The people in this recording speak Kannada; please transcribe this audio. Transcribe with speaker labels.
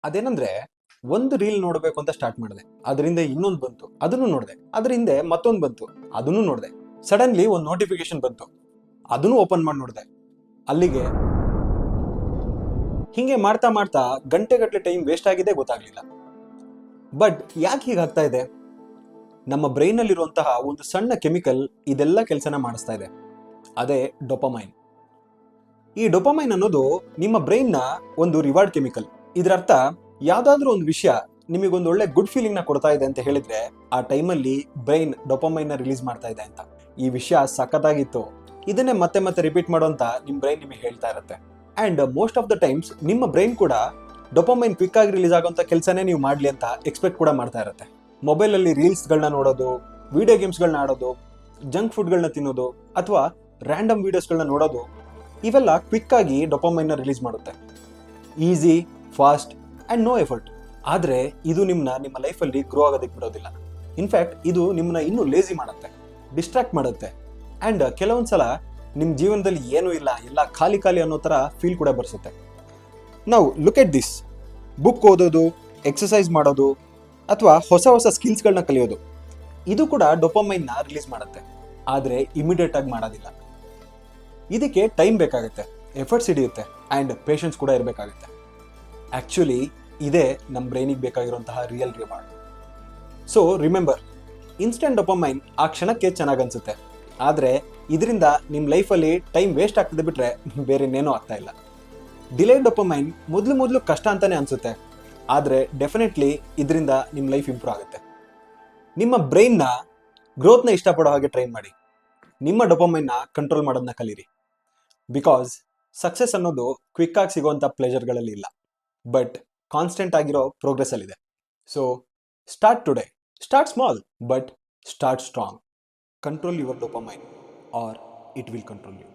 Speaker 1: ಅದೇನಂದ್ರೆ ಒಂದು ರೀಲ್ ನೋಡಬೇಕು ಅಂತ ಸ್ಟಾರ್ಟ್ ಮಾಡಿದೆ, ಅದರಿಂದ ಇನ್ನೊಂದು ಬಂತು, ಅದನ್ನು ನೋಡಿದೆ, ಅದ್ರ ಹಿಂದೆ ಮತ್ತೊಂದು ಬಂತು, ಅದನ್ನು ನೋಡಿದೆ. ಸಡನ್ಲಿ ಒಂದು ನೋಟಿಫಿಕೇಶನ್ ಬಂತು, ಅದನ್ನು ಓಪನ್ ಮಾಡಿ ನೋಡಿದೆ. ಅಲ್ಲಿಗೆ ಹಿಂಗೆ ಮಾಡ್ತಾ ಮಾಡ್ತಾ ಗಂಟೆಗಟ್ಟಲೆ ಟೈಮ್ ವೇಸ್ಟ್ ಆಗಿದೆ ಗೊತ್ತಾಗ್ಲಿಲ್ಲ. ಬಟ್ ಯಾಕೆ ಹೀಗಾಗ್ತಾ ಇದೆ? ನಮ್ಮ ಬ್ರೈನ್ ಅಲ್ಲಿರುವಂತಹ ಒಂದು ಸಣ್ಣ ಕೆಮಿಕಲ್ ಇದೆಲ್ಲ ಕೆಲಸನ ಮಾಡಿಸ್ತಾ ಇದೆ. ಅದೇ ಡೊಪಮೈನ್. ಈ ಡೊಪಮೈನ್ ಅನ್ನೋದು ನಿಮ್ಮ ಬ್ರೈನ್ನ ಒಂದು ರಿವಾರ್ಡ್ ಕೆಮಿಕಲ್. ಇದರ ಅರ್ಥ, ಯಾವ್ದಾದ್ರೂ ಒಂದು ವಿಷಯ ನಿಮಗೊಂದು ಒಳ್ಳೆ ಗುಡ್ ಫೀಲಿಂಗ್ ನ ಕೊಡ್ತಾ ಇದೆ ಅಂತ ಹೇಳಿದ್ರೆ ಆ ಟೈಮಲ್ಲಿ ಬ್ರೈನ್ ಡೊಪಮೈನ್ ನ ರಿಲೀಸ್ ಮಾಡ್ತಾ ಇದೆ ಅಂತ. ಈ ವಿಷಯ ಸಖತ್ತಾಗಿತ್ತು, ಇದನ್ನೇ ಮತ್ತೆ ಮತ್ತೆ ರಿಪೀಟ್ ಮಾಡೋ ಅಂತ ನಿಮ್ ಬ್ರೈನ್ ನಿಮಗೆ ಹೇಳ್ತಾ ಇರುತ್ತೆ. And most of the times ನಿಮ್ಮ ಬ್ರೈನ್ ಕೂಡ ಡೊಪಮೈನ್ ಕ್ವಿಕ್ ಆಗಿ ರಿಲೀಸ್ ಆಗುವಂತ ಕೆಲಸನೇ ನೀವು ಮಾಡ್ಲಿ ಅಂತ ಎಕ್ಸ್ಪೆಕ್ಟ್ ಕೂಡ ಮಾಡ್ತಾ ಇರುತ್ತೆ. ಮೊಬೈಲ್ ಅಲ್ಲಿ ರೀಲ್ಸ್ಗಳನ್ನ ನೋಡೋದು, ವಿಡಿಯೋ ಗೇಮ್ಸ್ಗಳನ್ನ ಆಡೋದು, ಜಂಕ್ ಫುಡ್ಗಳನ್ನ ತಿನ್ನೋದು ಅಥವಾ ರ್ಯಾಂಡಮ್ ವಿಡಿಯೋಸ್ಗಳನ್ನ ನೋಡೋದು, ಇವೆಲ್ಲ ಕ್ವಿಕ್ ಆಗಿ ಡೊಪಮೈನ್ ನ ರಿಲೀಸ್ ಮಾಡುತ್ತೆ. Easy, fast and no effort. ಆದ್ರೆ ಇದು ನಿಮ್ಮ ಲೈಫಲ್ಲಿ ಗ್ರೋ ಆಗೋದಕ್ಕೆ ಬಿಡೋದಿಲ್ಲ. ಇನ್ಫ್ಯಾಕ್ಟ್ ಇದು ನಿಮ್ಮನ್ನ ಇನ್ನೂ ಲೇಜಿ ಮಾಡುತ್ತೆ, ಡಿಸ್ಟ್ರಾಕ್ಟ್ ಮಾಡುತ್ತೆ, ಅಂಡ್ ಕೆಲವೊಂದ್ಸಲ ನಿಮ್ಮ ಜೀವನದಲ್ಲಿ ಏನೂ ಇಲ್ಲ, ಎಲ್ಲ ಖಾಲಿ ಖಾಲಿ ಅನ್ನೋ ಥರ ಫೀಲ್ ಕೂಡ ಬರ್ಸುತ್ತೆ. ನಾವು ಲುಕ್ ಎಟ್ ದಿಸ್. ಬುಕ್ ಓದೋದು, ಎಕ್ಸಸೈಸ್ ಮಾಡೋದು ಅಥವಾ ಹೊಸ ಹೊಸ ಸ್ಕಿಲ್ಸ್ಗಳನ್ನ ಕಲಿಯೋದು, ಇದು ಕೂಡ ಡೊಪಮೈನ್ನ ರಿಲೀಸ್ ಮಾಡುತ್ತೆ. ಆದರೆ ಇಮಿಡಿಯೇಟ್ ಆಗಿ ಮಾಡೋದಿಲ್ಲ. ಇದಕ್ಕೆ ಟೈಮ್ ಬೇಕಾಗುತ್ತೆ, ಎಫರ್ಟ್ಸ್ ಹಿಡಿಯುತ್ತೆ ಆ್ಯಂಡ್ ಪೇಷನ್ಸ್ ಕೂಡ ಇರಬೇಕಾಗುತ್ತೆ. ಆ್ಯಕ್ಚುಲಿ ಇದೇ ನಮ್ಮ ಬ್ರೈನಿಗೆ ಬೇಕಾಗಿರುವಂತಹ real reward. So remember, instant dopamine ಆ ಕ್ಷಣಕ್ಕೆ ಚೆನ್ನಾಗಿ ಅನ್ಸುತ್ತೆ, ಆದರೆ ಇದರಿಂದ ನಿಮ್ಮ ಲೈಫಲ್ಲಿ ಟೈಮ್ ವೇಸ್ಟ್ ಆಗ್ತದೆ ಬಿಟ್ಟರೆ ಬೇರೆ ಇನ್ನೇನೂ ಆಗ್ತಾ ಇಲ್ಲ. ಡಿಲೇಡ್ ಡೊಪಮೈನ್ ಮೊದಲು ಕಷ್ಟ ಅಂತಾನೆ ಅನಿಸುತ್ತೆ, ಆದರೆ ಡೆಫಿನೆಟ್ಲಿ ಇದರಿಂದ ನಿಮ್ಮ ಲೈಫ್ ಇಂಪ್ರೂವ್ ಆಗುತ್ತೆ. ನಿಮ್ಮ ಬ್ರೈನ್ನ ಗ್ರೋತ್ನ ಇಷ್ಟಪಡೋ ಹಾಗೆ ಟ್ರೈನ್ ಮಾಡಿ, ನಿಮ್ಮ ಡೊಪಮೈನ್ನ ಕಂಟ್ರೋಲ್ ಮಾಡೋದನ್ನ ಕಲೀರಿ. ಬಿಕಾಸ್ ಸಕ್ಸಸ್ ಅನ್ನೋದು ಕ್ವಿಕ್ ಆಗಿ ಸಿಗುವಂಥ ಪ್ಲೆಜರ್ಗಳಲ್ಲಿ ಇಲ್ಲ, ಬಟ್ ಕಾನ್ಸ್ಟೆಂಟ್ ಆಗಿರೋ ಪ್ರೋಗ್ರೆಸ್ ಅಲ್ಲಿದೆ. So start today, start small but start strong. Control your dopamine or it will control you.